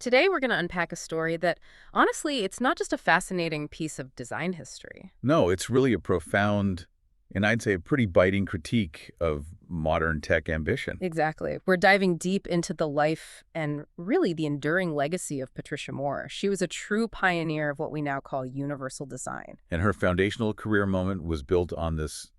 Today, we're going to unpack a story that, honestly, it's not just a fascinating piece of design history. No, it's really a profound, and I'd say a pretty biting critique of modern tech ambition. Exactly. We're diving deep into the life and really the enduring legacy of Patricia Moore. She was a true pioneer of what we now call universal design. And her foundational career moment was built on this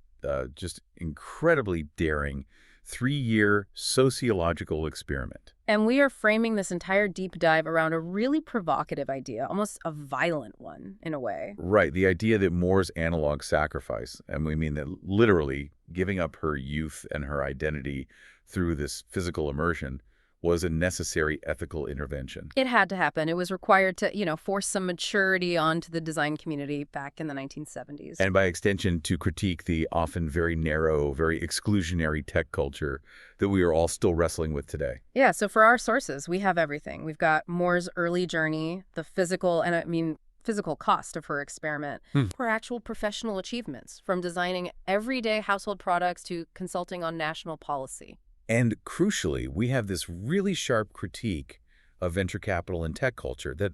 just incredibly daring 3-year sociological experiment. And we are framing this entire deep dive around a really provocative idea, almost a violent one in a way. Right, the idea that Moore's analog sacrifice, and we mean that literally giving up her youth and her identity through this physical immersion, was a necessary ethical intervention. It had to happen. It was required to, force some maturity onto the design community back in the 1970s. And by extension, to critique the often very narrow, very exclusionary tech culture that we are all still wrestling with today. Yeah, so for our sources, we have everything. We've got Moore's early journey, the physical, and I mean physical cost of her experiment, her actual professional achievements, from designing everyday household products to consulting on national policy. And crucially, we have this really sharp critique of venture capital and tech culture that,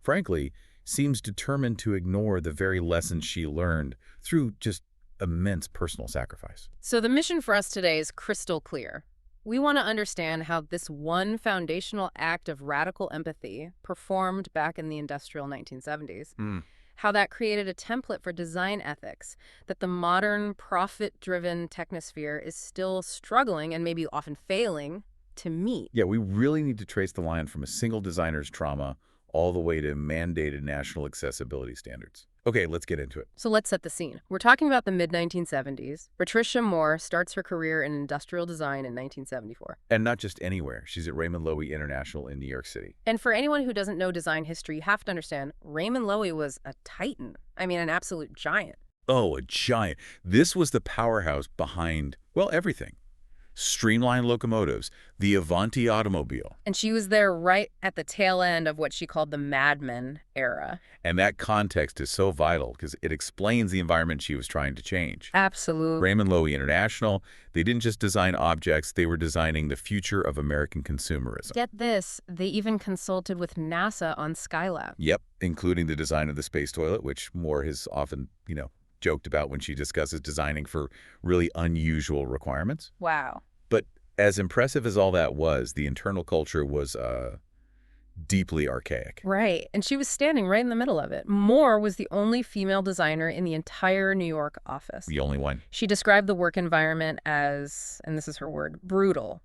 frankly, seems determined to ignore the very lessons she learned through just immense personal sacrifice. So the mission for us today is crystal clear. We want to understand how this one foundational act of radical empathy performed back in the industrial 1970s. How that created a template for design ethics that the modern profit-driven technosphere is still struggling and maybe often failing to meet. Yeah, we really need to trace the line from a single designer's trauma all the way to mandated national accessibility standards. Okay, let's get into it. So let's set the scene. We're talking about the mid-1970s. Patricia Moore starts her career in industrial design in 1974. And not just anywhere. She's at Raymond Loewy International in New York City. And for anyone who doesn't know design history, you have to understand Raymond Loewy was a titan. I mean, an absolute giant. Oh, a giant. This was the powerhouse behind, well, everything. Streamlined locomotives, the Avanti automobile. And she was there right at the tail end of what she called the Mad Men era. And that context is so vital because it explains the environment she was trying to change. Absolutely. Raymond Loewy International, they didn't just design objects, they were designing the future of American consumerism. Get this, they even consulted with NASA on Skylab. Yep, including the design of the space toilet, which Moore has often, joked about when she discusses designing for really unusual requirements. Wow. But as impressive as all that was, the internal culture was deeply archaic. Right. And she was standing right in the middle of it. Moore was the only female designer in the entire New York office. The only one. She described the work environment as, and this is her word, brutal.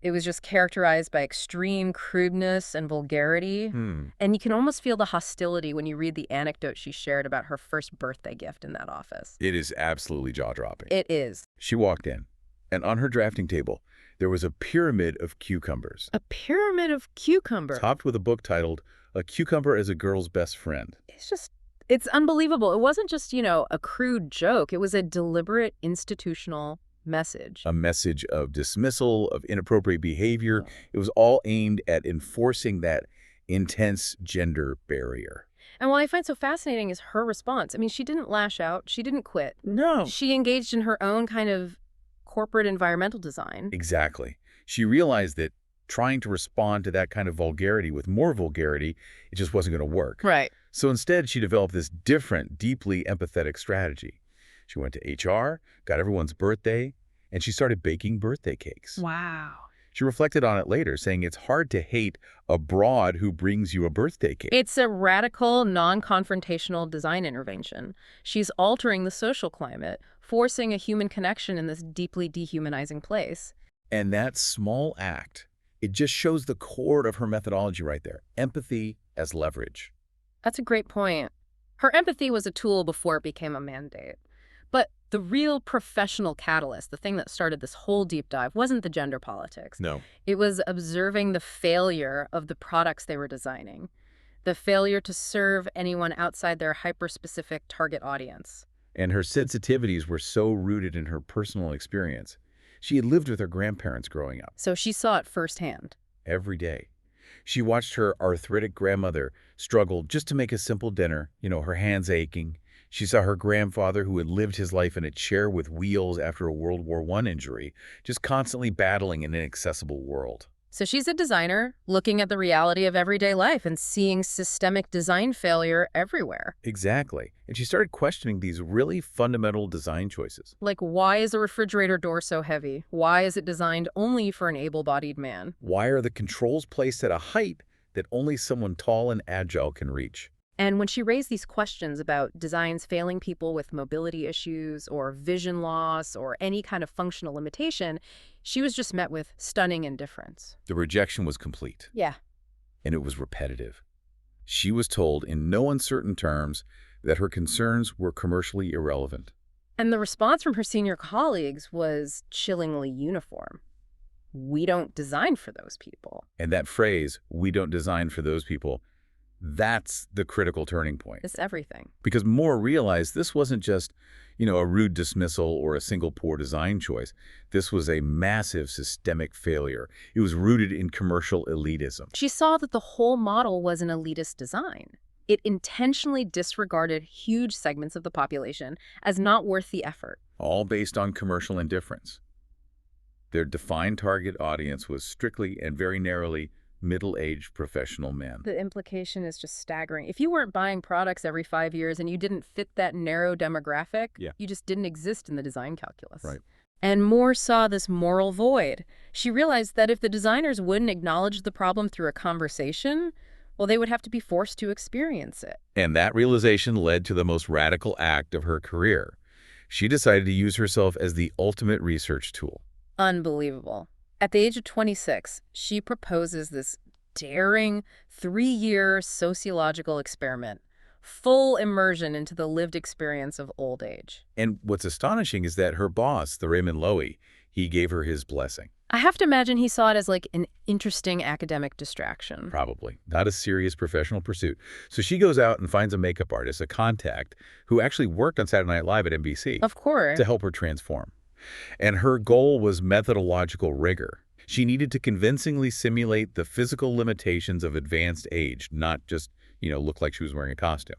It was just characterized by extreme crudeness and vulgarity. And you can almost feel the hostility when you read the anecdote she shared about her first birthday gift in that office. It is absolutely jaw-dropping. It is. She walked in, and on her drafting table, there was a pyramid of cucumbers. A pyramid of cucumbers. Topped with a book titled, A Cucumber as a Girl's Best Friend. It's unbelievable. It wasn't just, a crude joke. It was a deliberate institutional message. A message of dismissal, of inappropriate behavior. It was all aimed at enforcing that intense gender barrier. And what I find so fascinating is her response. I mean, she didn't lash out. She didn't quit. No. She engaged in her own kind of corporate environmental design. Exactly. She realized that trying to respond to that kind of vulgarity with more vulgarity, it just wasn't going to work. Right. So instead, she developed this different, deeply empathetic strategy. She went to HR, got everyone's birthday, and she started baking birthday cakes. Wow. She reflected on it later, saying it's hard to hate a broad who brings you a birthday cake. It's a radical, non-confrontational design intervention. She's altering the social climate, forcing a human connection in this deeply dehumanizing place. And that small act, it just shows the core of her methodology right there. Empathy as leverage. That's a great point. Her empathy was a tool before it became a mandate. But the real professional catalyst, the thing that started this whole deep dive, wasn't the gender politics. No. It was observing the failure of the products they were designing, the failure to serve anyone outside their hyper-specific target audience. And her sensitivities were so rooted in her personal experience. She had lived with her grandparents growing up. So she saw it firsthand. Every day. She watched her arthritic grandmother struggle just to make a simple dinner, her hands aching. She saw her grandfather, who had lived his life in a chair with wheels after a World War I injury, just constantly battling an inaccessible world. So she's a designer looking at the reality of everyday life and seeing systemic design failure everywhere. Exactly. And she started questioning these really fundamental design choices. Like, why is a refrigerator door so heavy? Why is it designed only for an able-bodied man? Why are the controls placed at a height that only someone tall and agile can reach? And when she raised these questions about designs failing people with mobility issues or vision loss or any kind of functional limitation, she was just met with stunning indifference. The rejection was complete. Yeah. And it was repetitive. She was told in no uncertain terms that her concerns were commercially irrelevant. And the response from her senior colleagues was chillingly uniform. We don't design for those people. And that phrase, "we don't design for those people," that's the critical turning point. It's everything. Because Moore realized this wasn't just, a rude dismissal or a single poor design choice. This was a massive systemic failure. It was rooted in commercial elitism. She saw that the whole model was an elitist design. It intentionally disregarded huge segments of the population as not worth the effort. All based on commercial indifference. Their defined target audience was strictly and very narrowly middle-aged professional men. The implication is just staggering. If you weren't buying products every 5 years and you didn't fit that narrow demographic, you just didn't exist in the design calculus. Right. And Moore saw this moral void. She realized that if the designers wouldn't acknowledge the problem through a conversation, well, they would have to be forced to experience it. And that realization led to the most radical act of her career. She decided to use herself as the ultimate research tool. Unbelievable. At the age of 26, she proposes this daring 3-year sociological experiment, full immersion into the lived experience of old age. And what's astonishing is that her boss, the Raymond Loewy, he gave her his blessing. I have to imagine he saw it as like an interesting academic distraction. Probably. Not a serious professional pursuit. So she goes out and finds a makeup artist, a contact, who actually worked on Saturday Night Live at NBC. Of course. To help her transform. And her goal was methodological rigor. She needed to convincingly simulate the physical limitations of advanced age, not just, look like she was wearing a costume.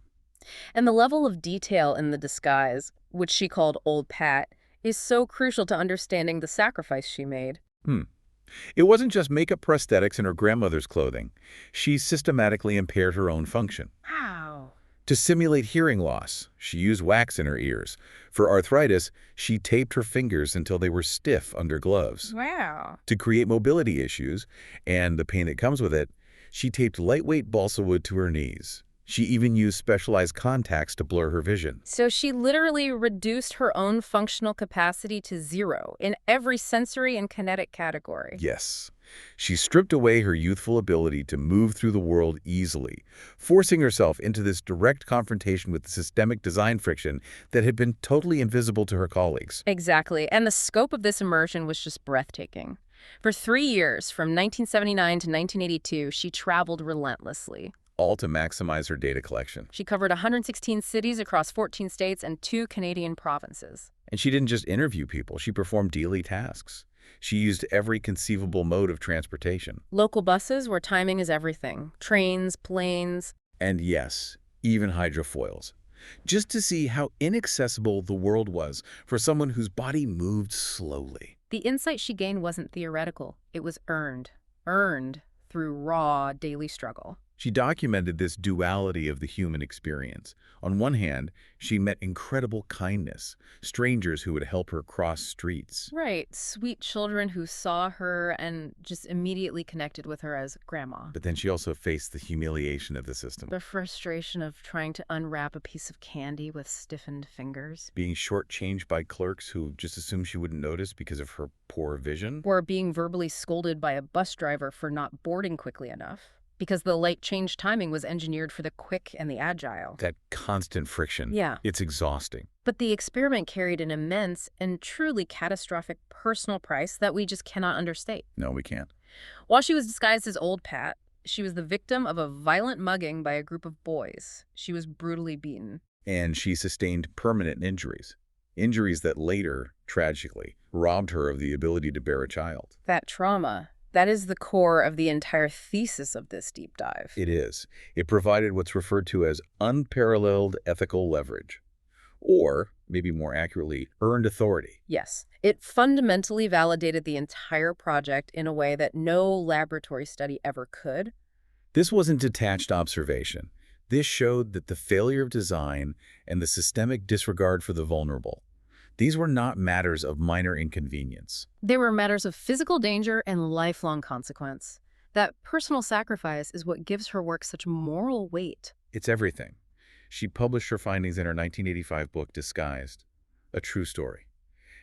And the level of detail in the disguise, which she called Old Pat, is so crucial to understanding the sacrifice she made. It wasn't just makeup, prosthetics, and her grandmother's clothing. She systematically impaired her own function. Wow. To simulate hearing loss, she used wax in her ears. For arthritis, she taped her fingers until they were stiff under gloves. Wow. To create mobility issues and the pain that comes with it, she taped lightweight balsa wood to her knees. She even used specialized contacts to blur her vision. So she literally reduced her own functional capacity to 0 in every sensory and kinetic category. Yes. She stripped away her youthful ability to move through the world easily, forcing herself into this direct confrontation with the systemic design friction that had been totally invisible to her colleagues. Exactly. And the scope of this immersion was just breathtaking. For 3 years, from 1979 to 1982, she traveled relentlessly. All to maximize her data collection. She covered 116 cities across 14 states and 2 Canadian provinces. And she didn't just interview people, she performed daily tasks. She used every conceivable mode of transportation. Local buses where timing is everything. Trains, planes. And yes, even hydrofoils. Just to see how inaccessible the world was for someone whose body moved slowly. The insight she gained wasn't theoretical. It was earned. Earned through raw daily struggle. She documented this duality of the human experience. On one hand, she met incredible kindness, strangers who would help her cross streets. Right, sweet children who saw her and just immediately connected with her as grandma. But then she also faced the humiliation of the system. The frustration of trying to unwrap a piece of candy with stiffened fingers. Being shortchanged by clerks who just assumed she wouldn't notice because of her poor vision. Or being verbally scolded by a bus driver for not boarding quickly enough. Because the late change timing was engineered for the quick and the agile. That constant friction. Yeah. It's exhausting. But the experiment carried an immense and truly catastrophic personal price that we just cannot understate. No, we can't. While she was disguised as Old Pat, she was the victim of a violent mugging by a group of boys. She was brutally beaten. And she sustained permanent injuries. Injuries that later, tragically, robbed her of the ability to bear a child. That trauma. That is the core of the entire thesis of this deep dive. It is. It provided what's referred to as unparalleled ethical leverage. Or, maybe more accurately, earned authority. Yes, it fundamentally validated the entire project in a way that no laboratory study ever could. This wasn't detached observation. This showed that the failure of design and the systemic disregard for the vulnerable, these were not matters of minor inconvenience. They were matters of physical danger and lifelong consequence. That personal sacrifice is what gives her work such moral weight. It's everything. She published her findings in her 1985 book, Disguised, A True Story.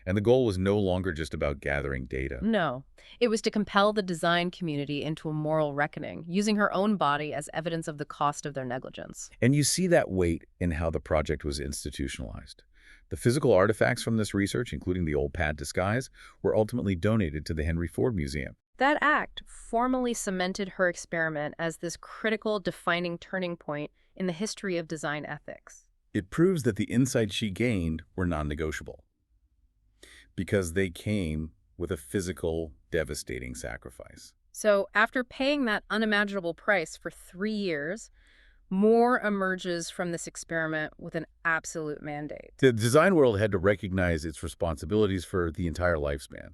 And the goal was no longer just about gathering data. No, it was to compel the design community into a moral reckoning, using her own body as evidence of the cost of their negligence. And you see that weight in how the project was institutionalized. The physical artifacts from this research, including the old pad disguise, were ultimately donated to the Henry Ford Museum. That act formally cemented her experiment as this critical, defining turning point in the history of design ethics. It proves that the insights she gained were non-negotiable, because they came with a physical, devastating sacrifice. So after paying that unimaginable price for 3 years, Moore emerges from this experiment with an absolute mandate. The design world had to recognize its responsibilities for the entire lifespan,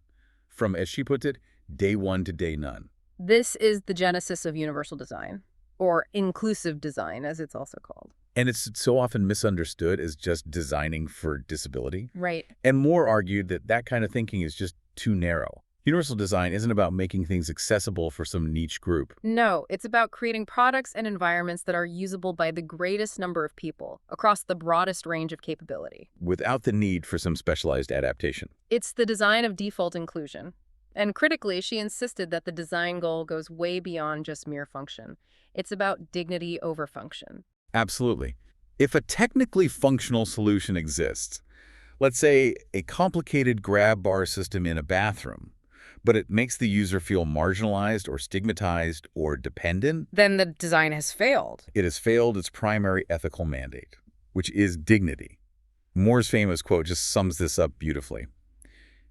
from, as she puts it, day one to day none. This is the genesis of universal design, or inclusive design, as it's also called. And it's so often misunderstood as just designing for disability. Right. And Moore argued that that kind of thinking is just too narrow. Universal design isn't about making things accessible for some niche group. No, it's about creating products and environments that are usable by the greatest number of people across the broadest range of capability. Without the need for some specialized adaptation. It's the design of default inclusion. And critically, she insisted that the design goal goes way beyond just mere function. It's about dignity over function. Absolutely. If a technically functional solution exists, let's say a complicated grab bar system in a bathroom, but it makes the user feel marginalized or stigmatized or dependent, then the design has failed. it has failed its primary ethical mandate, which is dignity. Moore's famous quote just sums this up beautifully.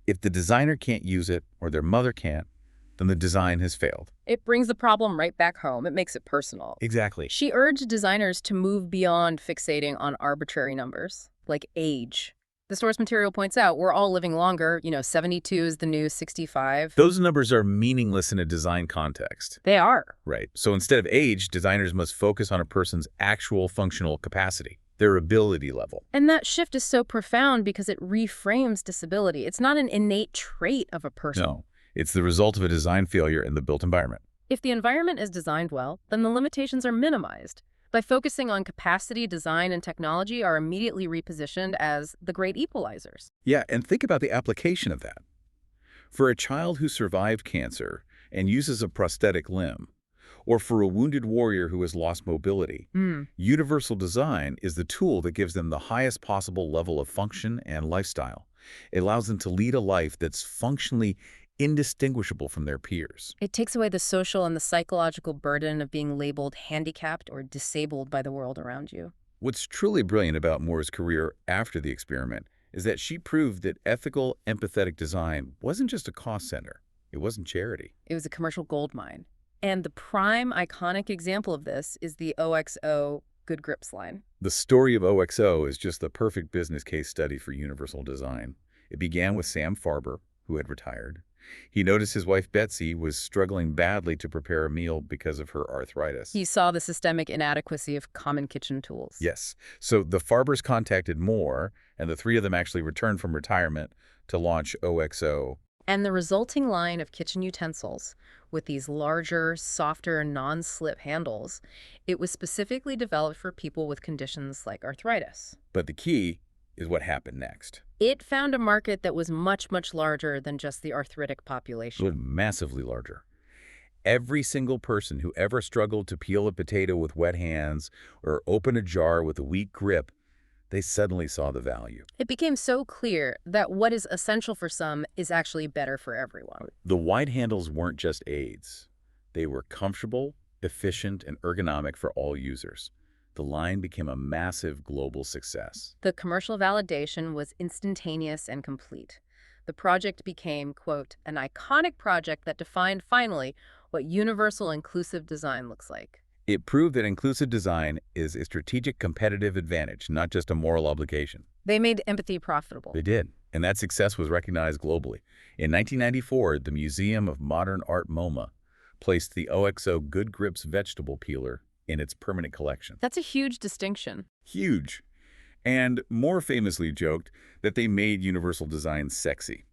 If the designer can't use it, or their mother can't, then the design has failed. It brings the problem right back home. It makes it personal. Exactly. She urged designers to move beyond fixating on arbitrary numbers, like age. The source material points out we're all living longer. 72 is the new 65. Those numbers are meaningless in a design context. They are. Right. So instead of age, designers must focus on a person's actual functional capacity, their ability level. And that shift is so profound because it reframes disability. It's not an innate trait of a person. No, it's the result of a design failure in the built environment. If the environment is designed well, then the limitations are minimized. By focusing on capacity, design, and technology are immediately repositioned as the great equalizers. Yeah, and think about the application of that. For a child who survived cancer and uses a prosthetic limb, or for a wounded warrior who has lost mobility, universal design is the tool that gives them the highest possible level of function and lifestyle. It allows them to lead a life that's functionally indistinguishable from their peers. It takes away the social and the psychological burden of being labeled handicapped or disabled by the world around you. What's truly brilliant about Moore's career after the experiment is that she proved that ethical, empathetic design wasn't just a cost center. It wasn't charity. It was a commercial goldmine. And the prime iconic example of this is the OXO Good Grips line. The story of OXO is just the perfect business case study for universal design. It began with Sam Farber, who had retired. He noticed his wife Betsy was struggling badly to prepare a meal because of her arthritis. He saw the systemic inadequacy of common kitchen tools. Yes. So the Farbers contacted Moore, and the three of them actually returned from retirement to launch OXO. And the resulting line of kitchen utensils, with these larger, softer, non-slip handles, it was specifically developed for people with conditions like arthritis. But the key is what happened next. It found a market that was much, much larger than just the arthritic population. It was massively larger. Every single person who ever struggled to peel a potato with wet hands or open a jar with a weak grip, they suddenly saw the value. It became so clear that what is essential for some is actually better for everyone. The wide handles weren't just aids. They were comfortable, efficient, and ergonomic for all users. The line became a massive global success. The commercial validation was instantaneous and complete. The project became, quote, an iconic project that defined finally what universal inclusive design looks like. It proved that inclusive design is a strategic competitive advantage, not just a moral obligation. They made empathy profitable. They did, and that success was recognized globally. In 1994, the Museum of Modern Art MoMA placed the OXO Good Grips vegetable peeler in its permanent collection. That's a huge distinction. Huge. And more famously joked that they made universal design sexy.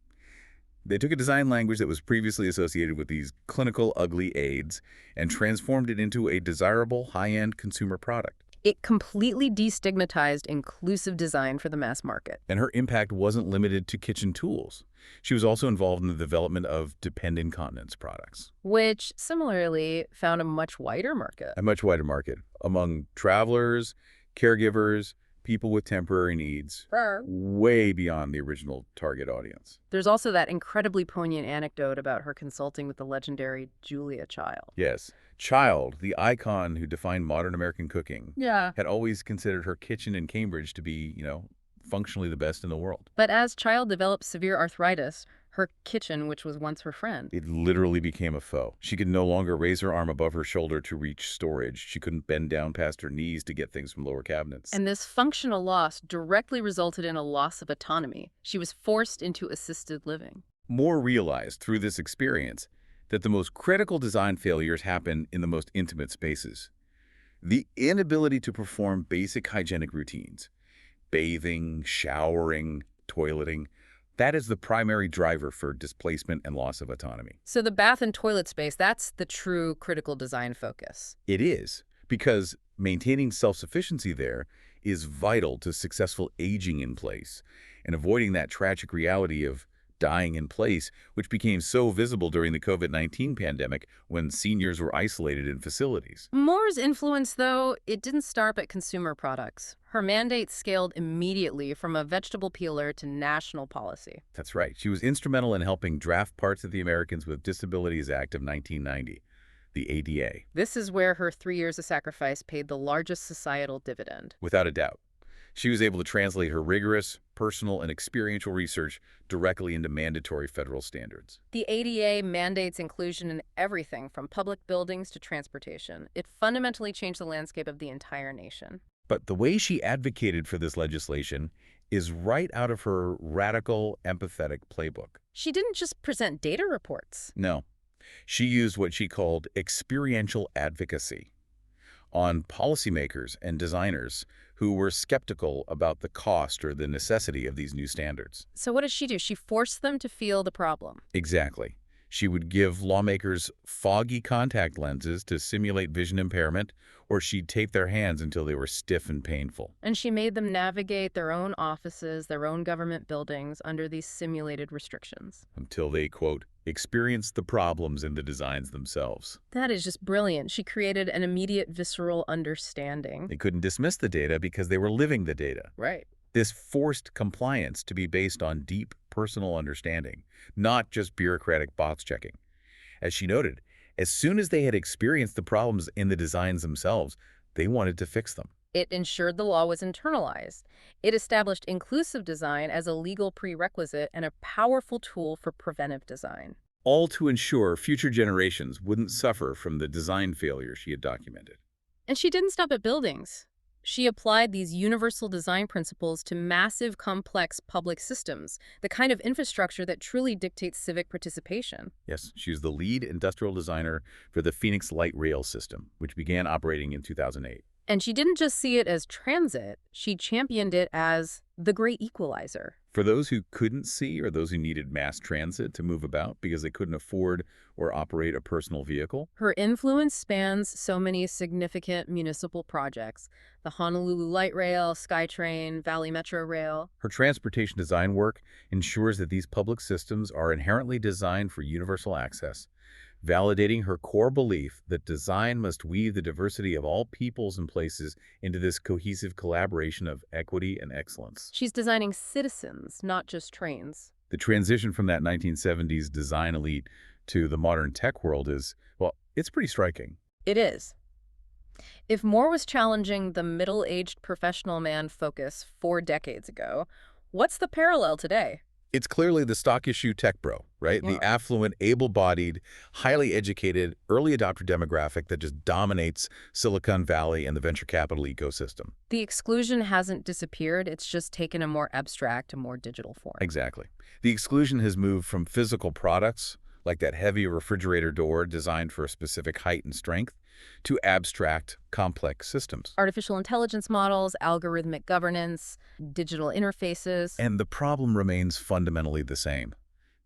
They took a design language that was previously associated with these clinical, ugly aids and transformed it into a desirable, high-end consumer product. It completely destigmatized inclusive design for the mass market. And her impact wasn't limited to kitchen tools. She was also involved in the development of dependent incontinence products. Which, similarly, found a much wider market. A much wider market among travelers, caregivers, people with temporary needs, way beyond the original target audience. There's also that incredibly poignant anecdote about her consulting with the legendary Julia Child. Yes. Child, the icon who defined modern American cooking, had always considered her kitchen in Cambridge to be, functionally the best in the world. But as Child developed severe arthritis, her kitchen, which was once her friend, it literally became a foe. She could no longer raise her arm above her shoulder to reach storage. She couldn't bend down past her knees to get things from lower cabinets. And this functional loss directly resulted in a loss of autonomy. She was forced into assisted living. Moore realized through this experience that the most critical design failures happen in the most intimate spaces. The inability to perform basic hygienic routines, bathing, showering, toileting, that is the primary driver for displacement and loss of autonomy. So the bath and toilet space, that's the true critical design focus. It is, because maintaining self-sufficiency there is vital to successful aging in place and avoiding that tragic reality of dying in place, which became so visible during the COVID-19 pandemic when seniors were isolated in facilities. Moore's influence, though, it didn't start at consumer products. Her mandate scaled immediately from a vegetable peeler to national policy. That's right. She was instrumental in helping draft parts of the Americans with Disabilities Act of 1990, the ADA. This is where her 3 years of sacrifice paid the largest societal dividend. Without a doubt. She was able to translate her rigorous, personal, and experiential research directly into mandatory federal standards. The ADA mandates inclusion in everything from public buildings to transportation. It fundamentally changed the landscape of the entire nation. But the way she advocated for this legislation is right out of her radical, empathetic playbook. She didn't just present data reports. No. She used what she called experiential advocacy on policymakers and designers who were skeptical about the cost or the necessity of these new standards. So what did she do? She forced them to feel the problem. Exactly. She would give lawmakers foggy contact lenses to simulate vision impairment, or she'd tape their hands until they were stiff and painful. And she made them navigate their own offices, their own government buildings under these simulated restrictions. Until they, quote, experienced the problems in the designs themselves. That is just brilliant. She created an immediate visceral understanding. They couldn't dismiss the data because they were living the data. Right. This forced compliance to be based on deep personal understanding, not just bureaucratic box checking. As she noted, as soon as they had experienced the problems in the designs themselves, they wanted to fix them. It ensured the law was internalized. It established inclusive design as a legal prerequisite and a powerful tool for preventive design. All to ensure future generations wouldn't suffer from the design failure she had documented. And she didn't stop at buildings. She applied these universal design principles to massive, complex public systems, the kind of infrastructure that truly dictates civic participation. Yes, she was the lead industrial designer for the Phoenix Light Rail system, which began operating in 2008. And she didn't just see it as transit, she championed it as the great equalizer. For those who couldn't see or those who needed mass transit to move about because they couldn't afford or operate a personal vehicle. Her influence spans so many significant municipal projects: the Honolulu Light Rail, SkyTrain, Valley Metro Rail. Her transportation design work ensures that these public systems are inherently designed for universal access, validating her core belief that design must weave the diversity of all peoples and places into this cohesive collaboration of equity and excellence. She's designing citizens, not just trains. The transition from that 1970s design elite to the modern tech world is, well, it's pretty striking. It is. If Moore was challenging the middle-aged professional man focus 4 decades ago, what's the parallel today? It's clearly the stock issue tech bro, right? Yeah. The affluent, able-bodied, highly educated, early adopter demographic that just dominates Silicon Valley and the venture capital ecosystem. The exclusion hasn't disappeared. It's just taken a more abstract and more digital form. Exactly. The exclusion has moved from physical products, like that heavy refrigerator door designed for a specific height and strength, to abstract, complex systems. Artificial intelligence models, algorithmic governance, digital interfaces. And the problem remains fundamentally the same.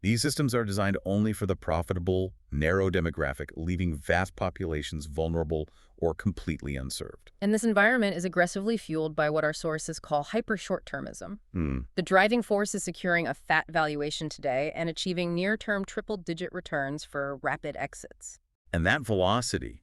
These systems are designed only for the profitable, narrow demographic, leaving vast populations vulnerable or completely unserved. And this environment is aggressively fueled by what our sources call hyper-short-termism. Hmm. The driving force is securing a fat valuation today and achieving near-term triple-digit returns for rapid exits. And that velocity,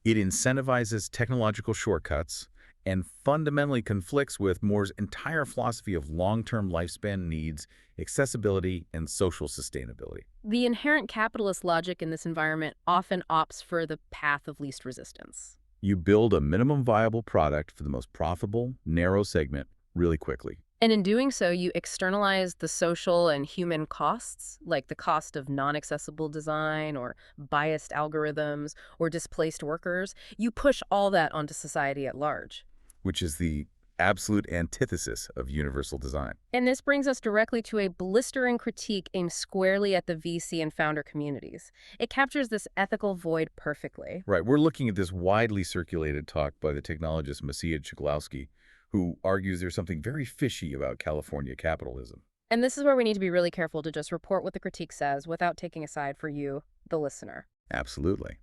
it incentivizes technological shortcuts and fundamentally conflicts with Moore's entire philosophy of long-term lifespan needs, accessibility, and social sustainability. The inherent capitalist logic in this environment often opts for the path of least resistance. You build a minimum viable product for the most profitable, narrow segment really quickly. And in doing so, you externalize the social and human costs, like the cost of non-accessible design or biased algorithms or displaced workers. You push all that onto society at large. Which is the absolute antithesis of universal design. And this brings us directly to a blistering critique aimed squarely at the VC and founder communities. It captures this ethical void perfectly. Right. We're looking at this widely circulated talk by the technologist Maciej Czeglowski, who argues there's something very fishy about California capitalism. And this is where we need to be really careful to just report what the critique says without taking a side for you, the listener. Absolutely.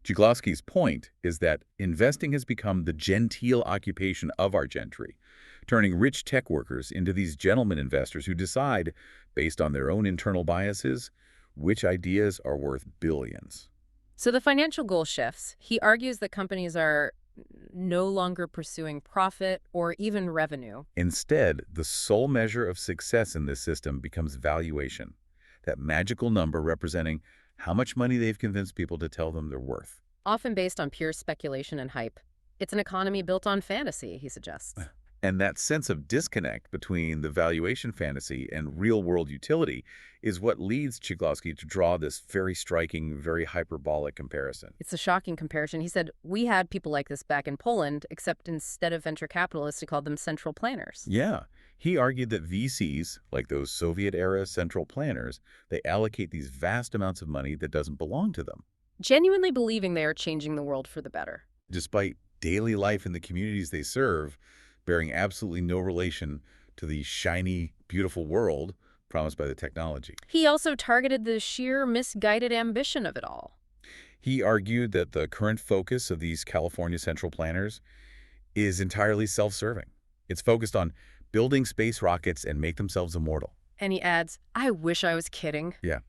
Czeglowski's point is that investing has become the genteel occupation of our gentry, turning rich tech workers into these gentleman investors who decide, based on their own internal biases, which ideas are worth billions. So the financial goal shifts. He argues that companies are no longer pursuing profit or even revenue. Instead, the sole measure of success in this system becomes valuation, that magical number representing how much money they've convinced people to tell them they're worth. Often based on pure speculation and hype. It's an economy built on fantasy, he suggests. And that sense of disconnect between the valuation fantasy and real-world utility is what leads Czeglowski to draw this very striking, very hyperbolic comparison. It's a shocking comparison. He said, we had people like this back in Poland, except instead of venture capitalists, he called them central planners. Yeah. He argued that VCs, like those Soviet-era central planners, they allocate these vast amounts of money that doesn't belong to them. Genuinely believing they are changing the world for the better. Despite daily life in the communities they serve, bearing absolutely no relation to the shiny, beautiful world promised by the technology. He also targeted the sheer misguided ambition of it all. He argued that the current focus of these California central planners is entirely self-serving. It's focused on building space rockets and make themselves immortal. And he adds, I wish I was kidding. Yeah.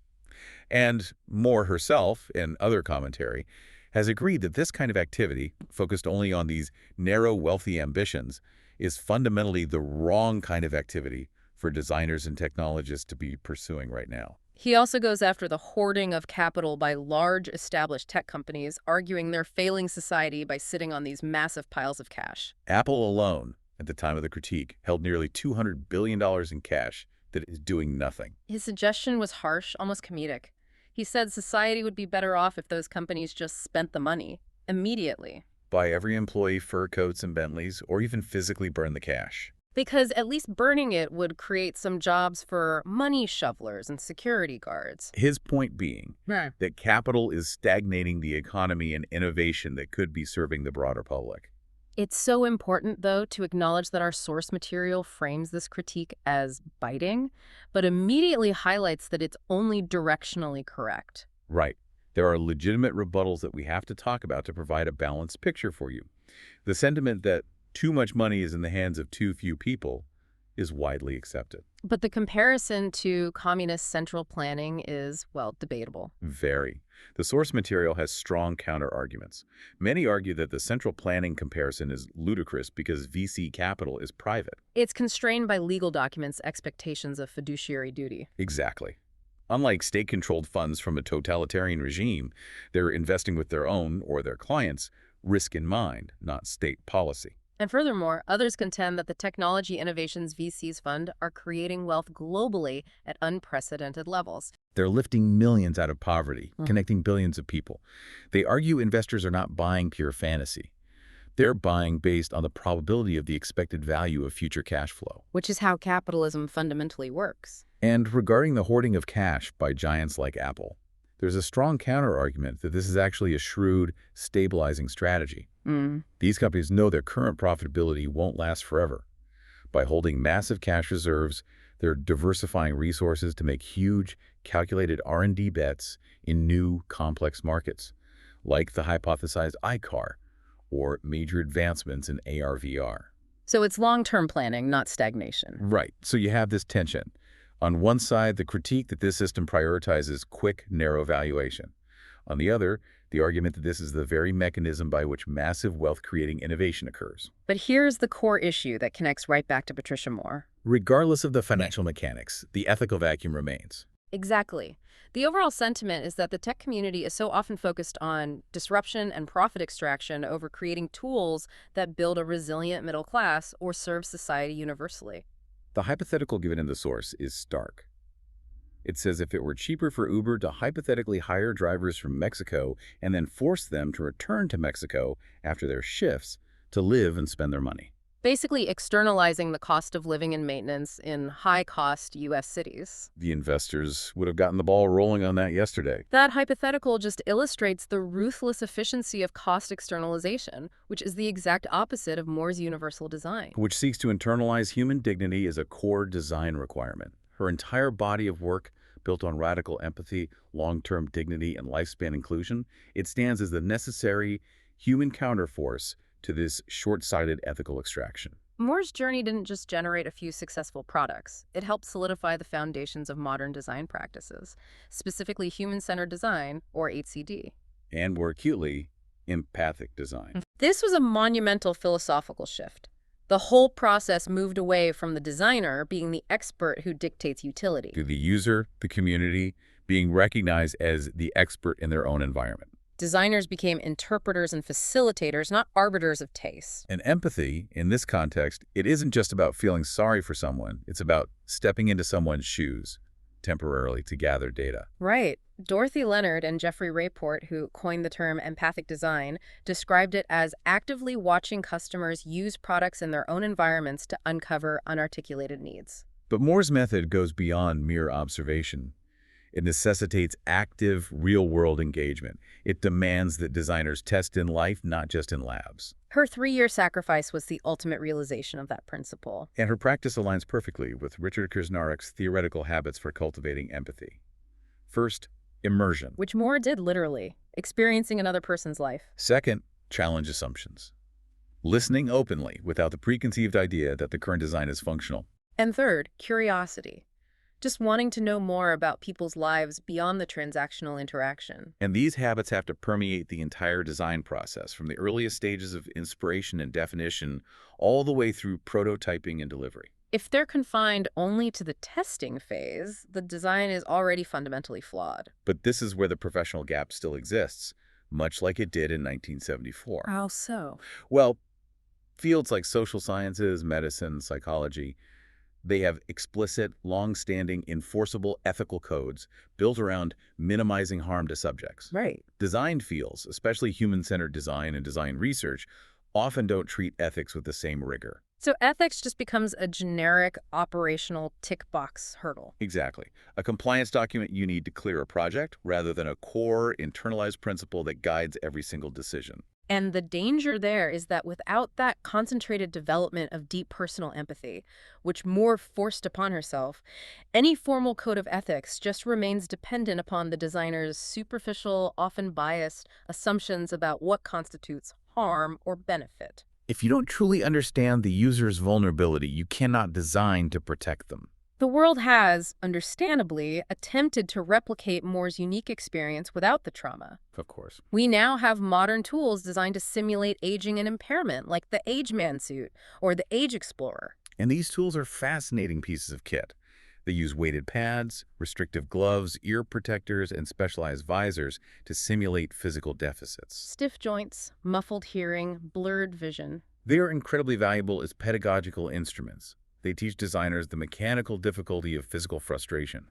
And Moore herself, in other commentary, has agreed that this kind of activity, focused only on these narrow, wealthy ambitions, is fundamentally the wrong kind of activity for designers and technologists to be pursuing right now. He also goes after the hoarding of capital by large established tech companies, arguing they're failing society by sitting on these massive piles of cash. Apple alone, at the time of the critique, held nearly $200 billion in cash that is doing nothing. His suggestion was harsh, almost comedic. He said society would be better off if those companies just spent the money immediately. Buy every employee fur coats and Bentleys, or even physically burn the cash. Because at least burning it would create some jobs for money shovelers and security guards. His point being that capital is stagnating the economy and innovation that could be serving the broader public. It's so important, though, to acknowledge that our source material frames this critique as biting, but immediately highlights that it's only directionally correct. Right. There are legitimate rebuttals that we have to talk about to provide a balanced picture for you. The sentiment that too much money is in the hands of too few people is widely accepted. But the comparison to communist central planning is, well, debatable. Very. The source material has strong counter-arguments. Many argue that the central planning comparison is ludicrous because VC capital is private. It's constrained by legal documents' expectations of fiduciary duty. Exactly. Unlike state-controlled funds from a totalitarian regime, they're investing with their own, or their clients', risk in mind, not state policy. And furthermore, others contend that the technology innovations VCs fund are creating wealth globally at unprecedented levels. They're lifting millions out of poverty, connecting billions of people. They argue investors are not buying pure fantasy. They're buying based on the probability of the expected value of future cash flow. Which is how capitalism fundamentally works. And regarding the hoarding of cash by giants like Apple, there's a strong counterargument that this is actually a shrewd, stabilizing strategy. These companies know their current profitability won't last forever. By holding massive cash reserves, they're diversifying resources to make huge, calculated R&D bets in new, complex markets, like the hypothesized iCar or major advancements in AR/VR. So it's long-term planning, not stagnation. Right. So you have this tension. On one side, the critique that this system prioritizes quick, narrow valuation. On the other, the argument that this is the very mechanism by which massive wealth-creating innovation occurs. But here's the core issue that connects right back to Patricia Moore. Regardless of the financial mechanics, the ethical vacuum remains. Exactly. The overall sentiment is that the tech community is so often focused on disruption and profit extraction over creating tools that build a resilient middle class or serve society universally. The hypothetical given in the source is stark. It says if it were cheaper for Uber to hypothetically hire drivers from Mexico and then force them to return to Mexico after their shifts to live and spend their money. Basically externalizing the cost of living and maintenance in high-cost U.S. cities. The investors would have gotten the ball rolling on that yesterday. That hypothetical just illustrates the ruthless efficiency of cost externalization, which is the exact opposite of Moore's universal design. Which seeks to internalize human dignity as a core design requirement. Her entire body of work, built on radical empathy, long-term dignity, and lifespan inclusion, it stands as the necessary human counterforce to this short-sighted ethical extraction. Moore's journey didn't just generate a few successful products. It helped solidify the foundations of modern design practices, specifically human-centered design, or HCD. And more acutely, empathic design. This was a monumental philosophical shift. The whole process moved away from the designer being the expert who dictates utility. To the user, the community, being recognized as the expert in their own environment. Designers became interpreters and facilitators, not arbiters of taste. And empathy, in this context, it isn't just about feeling sorry for someone. It's about stepping into someone's shoes temporarily to gather data. Right. Dorothy Leonard and Jeffrey Raport, who coined the term empathic design, described it as actively watching customers use products in their own environments to uncover unarticulated needs. But Moore's method goes beyond mere observation. It necessitates active, real-world engagement. It demands that designers test in life, not just in labs. Her 3-year sacrifice was the ultimate realization of that principle. And her practice aligns perfectly with Richard Krznarik's theoretical habits for cultivating empathy. First, immersion. Which Moore did literally, experiencing another person's life. Second, challenge assumptions. Listening openly without the preconceived idea that the current design is functional. And third, curiosity. Just wanting to know more about people's lives beyond the transactional interaction. And these habits have to permeate the entire design process, from the earliest stages of inspiration and definition all the way through prototyping and delivery. If they're confined only to the testing phase, the design is already fundamentally flawed. But this is where the professional gap still exists, much like it did in 1974. How so? Well, fields like social sciences, medicine, psychology, they have explicit, long-standing, enforceable ethical codes built around minimizing harm to subjects. Right. Design fields, especially human-centered design and design research, often don't treat ethics with the same rigor. So ethics just becomes a generic operational tick box hurdle. Exactly. A compliance document you need to clear a project rather than a core, internalized principle that guides every single decision. And the danger there is that without that concentrated development of deep personal empathy, which Moore forced upon herself, any formal code of ethics just remains dependent upon the designer's superficial, often biased assumptions about what constitutes harm or benefit. If you don't truly understand the user's vulnerability, you cannot design to protect them. The world has, understandably, attempted to replicate Moore's unique experience without the trauma. Of course. We now have modern tools designed to simulate aging and impairment, like the Age Man suit or the Age Explorer. And these tools are fascinating pieces of kit. They use weighted pads, restrictive gloves, ear protectors, and specialized visors to simulate physical deficits. Stiff joints, muffled hearing, blurred vision. They are incredibly valuable as pedagogical instruments. They teach designers the mechanical difficulty of physical frustration,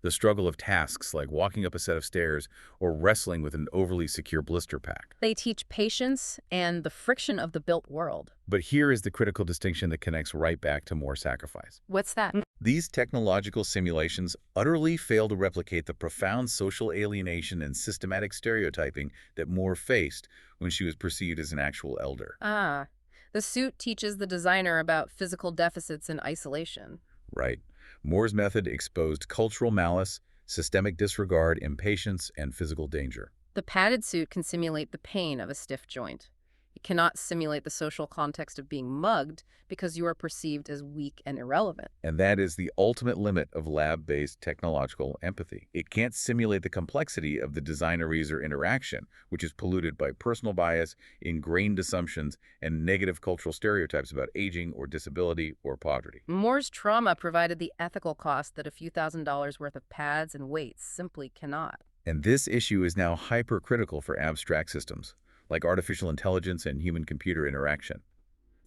the struggle of tasks like walking up a set of stairs or wrestling with an overly secure blister pack. They teach patience and the friction of the built world. But here is the critical distinction that connects right back to Moore's sacrifice. What's that? These technological simulations utterly fail to replicate the profound social alienation and systematic stereotyping that Moore faced when she was perceived as an actual elder. Ah, the suit teaches the designer about physical deficits and isolation. Right. Moore's method exposed cultural malice, systemic disregard, impatience, and physical danger. The padded suit can simulate the pain of a stiff joint. It cannot simulate the social context of being mugged because you are perceived as weak and irrelevant. And that is the ultimate limit of lab-based technological empathy. It can't simulate the complexity of the designer-user interaction, which is polluted by personal bias, ingrained assumptions, and negative cultural stereotypes about aging or disability or poverty. Moore's trauma provided the ethical cost that a few $1,000s worth of pads and weights simply cannot. And this issue is now hypercritical for abstract systems, like artificial intelligence and human-computer interaction.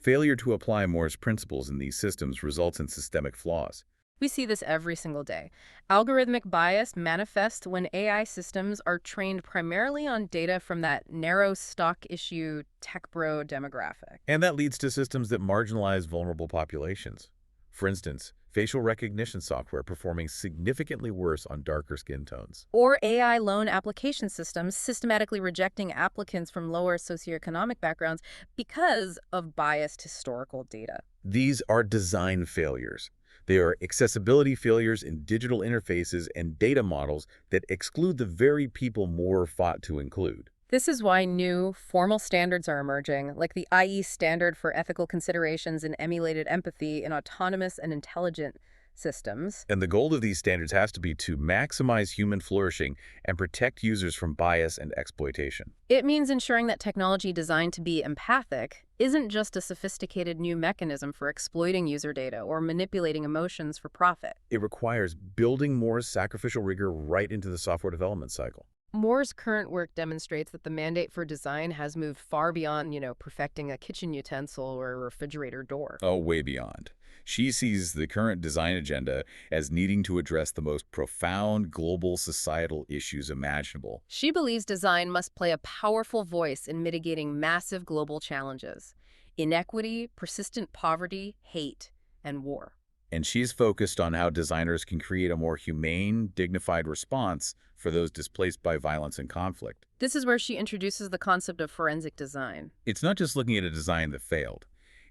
Failure to apply Moore's principles in these systems results in systemic flaws. We see this every single day. Algorithmic bias manifests when AI systems are trained primarily on data from that narrow stock issue tech bro demographic. And that leads to systems that marginalize vulnerable populations. For instance, facial recognition software performing significantly worse on darker skin tones. Or AI loan application systems systematically rejecting applicants from lower socioeconomic backgrounds because of biased historical data. These are design failures. They are accessibility failures in digital interfaces and data models that exclude the very people Moore fought to include. This is why new, formal standards are emerging, like the IE standard for ethical considerations and emulated empathy in autonomous and intelligent systems. And the goal of these standards has to be to maximize human flourishing and protect users from bias and exploitation. It means ensuring that technology designed to be empathic isn't just a sophisticated new mechanism for exploiting user data or manipulating emotions for profit. It requires building Moore's sacrificial rigor right into the software development cycle. Moore's current work demonstrates that the mandate for design has moved far beyond, perfecting a kitchen utensil or a refrigerator door. Oh, way beyond. She sees the current design agenda as needing to address the most profound global societal issues imaginable. She believes design must play a powerful voice in mitigating massive global challenges: inequity, persistent poverty, hate, and war. And she's focused on how designers can create a more humane, dignified response for those displaced by violence and conflict. This is where she introduces the concept of forensic design. It's not just looking at a design that failed.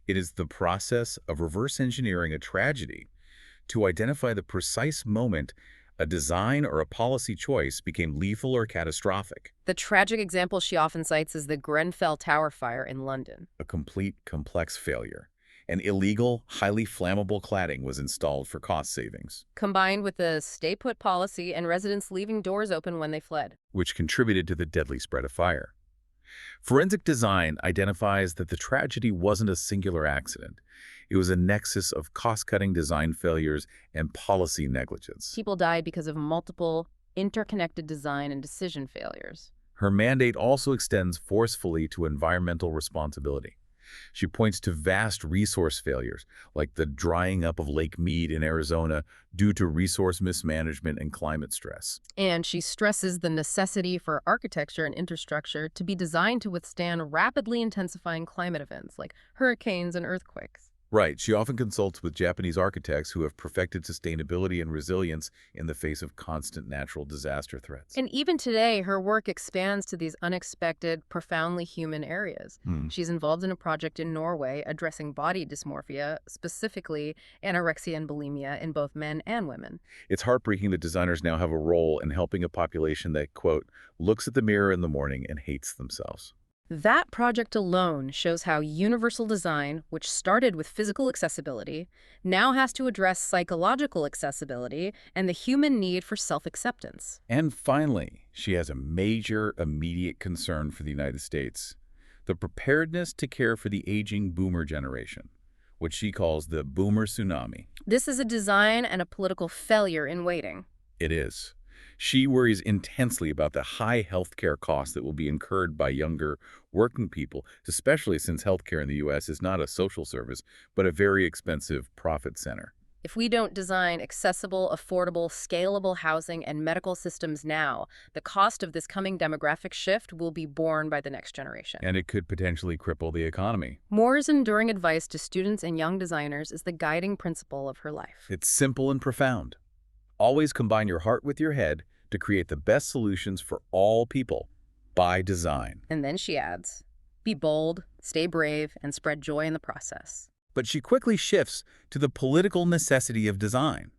It is the process of reverse engineering a tragedy to identify the precise moment a design or a policy choice became lethal or catastrophic. The tragic example she often cites is the Grenfell Tower fire in London. A complete, complex failure. An illegal, highly flammable cladding was installed for cost savings, Combined with the stay-put policy and residents leaving doors open when they fled. which contributed to the deadly spread of fire. Forensic design identifies that the tragedy wasn't a singular accident. It was a nexus of cost-cutting design failures and policy negligence. People died because of multiple, interconnected design and decision failures. Her mandate also extends forcefully to environmental responsibility. She points to vast resource failures, like the drying up of Lake Mead in Arizona due to resource mismanagement and climate stress. And she stresses the necessity for architecture and infrastructure to be designed to withstand rapidly intensifying climate events like hurricanes and earthquakes. Right, she often consults with Japanese architects who have perfected sustainability and resilience in the face of constant natural disaster threats. And even today, her work expands to these unexpected, profoundly human areas. She's involved in a project in Norway addressing body dysmorphia, specifically anorexia and bulimia in both men and women. It's heartbreaking that designers now have a role in helping a population that, quote, looks at the mirror in the morning and hates themselves. That project alone shows how universal design, which started with physical accessibility, now has to address psychological accessibility and the human need for self-acceptance. And finally, she has a major immediate concern for the United States: the preparedness to care for the aging boomer generation, which she calls the boomer tsunami. This is a design and a political failure in waiting. It is. She worries intensely about the high healthcare costs that will be incurred by younger working people, especially since healthcare in the U.S. is not a social service, but a very expensive profit center. If we don't design accessible, affordable, scalable housing and medical systems now, the cost of this coming demographic shift will be borne by the next generation. And it could potentially cripple the economy. Moore's enduring advice to students and young designers is the guiding principle of her life. It's simple and profound. Always combine your heart with your head to create the best solutions for all people by design. And then she adds, be bold, stay brave, and spread joy in the process. But she quickly shifts to the political necessity of design.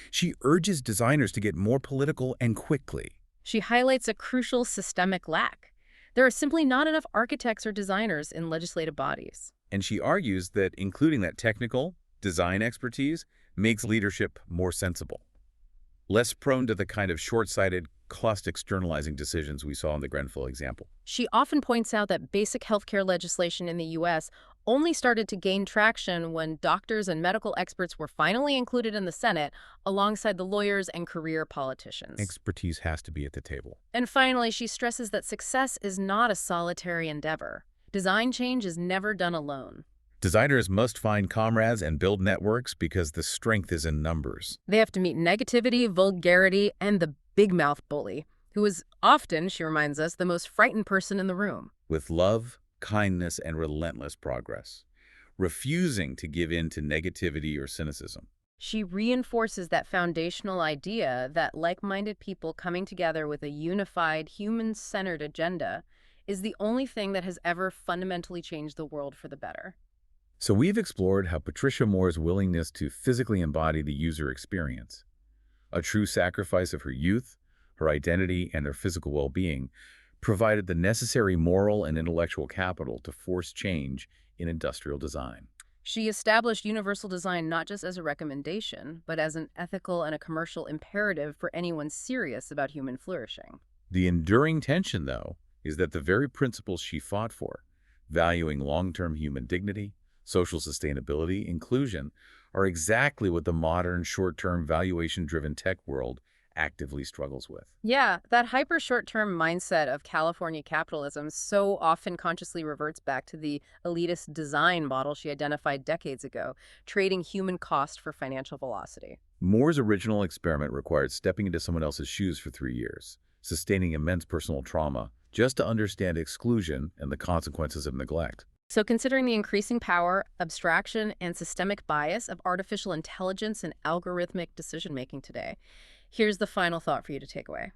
She urges designers to get more political and quickly. She highlights a crucial systemic lack. There are simply not enough architects or designers in legislative bodies. And she argues that including that technical design expertise makes leadership more sensible, less prone to the kind of short-sighted, cost-externalizing decisions we saw in the Grenfell example. She often points out that basic healthcare legislation in the U.S. only started to gain traction when doctors and medical experts were finally included in the Senate alongside the lawyers and career politicians. Expertise has to be at the table. And finally, she stresses that success is not a solitary endeavor. Design change is never done alone. Designers must find comrades and build networks because the strength is in numbers. They have to meet negativity, vulgarity, and the big mouth bully, who is often, she reminds us, the most frightened person in the room. With love, kindness, and relentless progress, refusing to give in to negativity or cynicism. She reinforces that foundational idea that like-minded people coming together with a unified, human-centered agenda is the only thing that has ever fundamentally changed the world for the better. So we've explored how Patricia Moore's willingness to physically embody the user experience, a true sacrifice of her youth, her identity, and their physical well-being, provided the necessary moral and intellectual capital to force change in industrial design. She established universal design not just as a recommendation, but as an ethical and a commercial imperative for anyone serious about human flourishing. The enduring tension, though, is that the very principles she fought for, valuing long-term human dignity, social sustainability, inclusion, are exactly what the modern short-term valuation-driven tech world actively struggles with. Yeah, that hyper-short-term mindset of California capitalism so often consciously reverts back to the elitist design model she identified decades ago, trading human cost for financial velocity. Moore's original experiment required stepping into someone else's shoes for 3 years, sustaining immense personal trauma, just to understand exclusion and the consequences of neglect. So considering the increasing power, abstraction, and systemic bias of artificial intelligence and algorithmic decision-making today, here's the final thought for you to take away.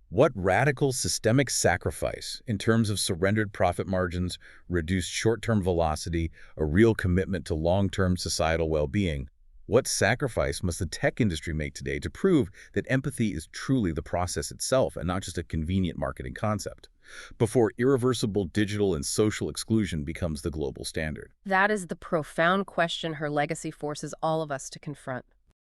What radical systemic sacrifice in terms of surrendered profit margins, reduced short-term velocity, a real commitment to long-term societal well-being? What sacrifice must the tech industry make today to prove that empathy is truly the process itself and not just a convenient marketing concept, before irreversible digital and social exclusion becomes the global standard? That is the profound question her legacy forces all of us to confront.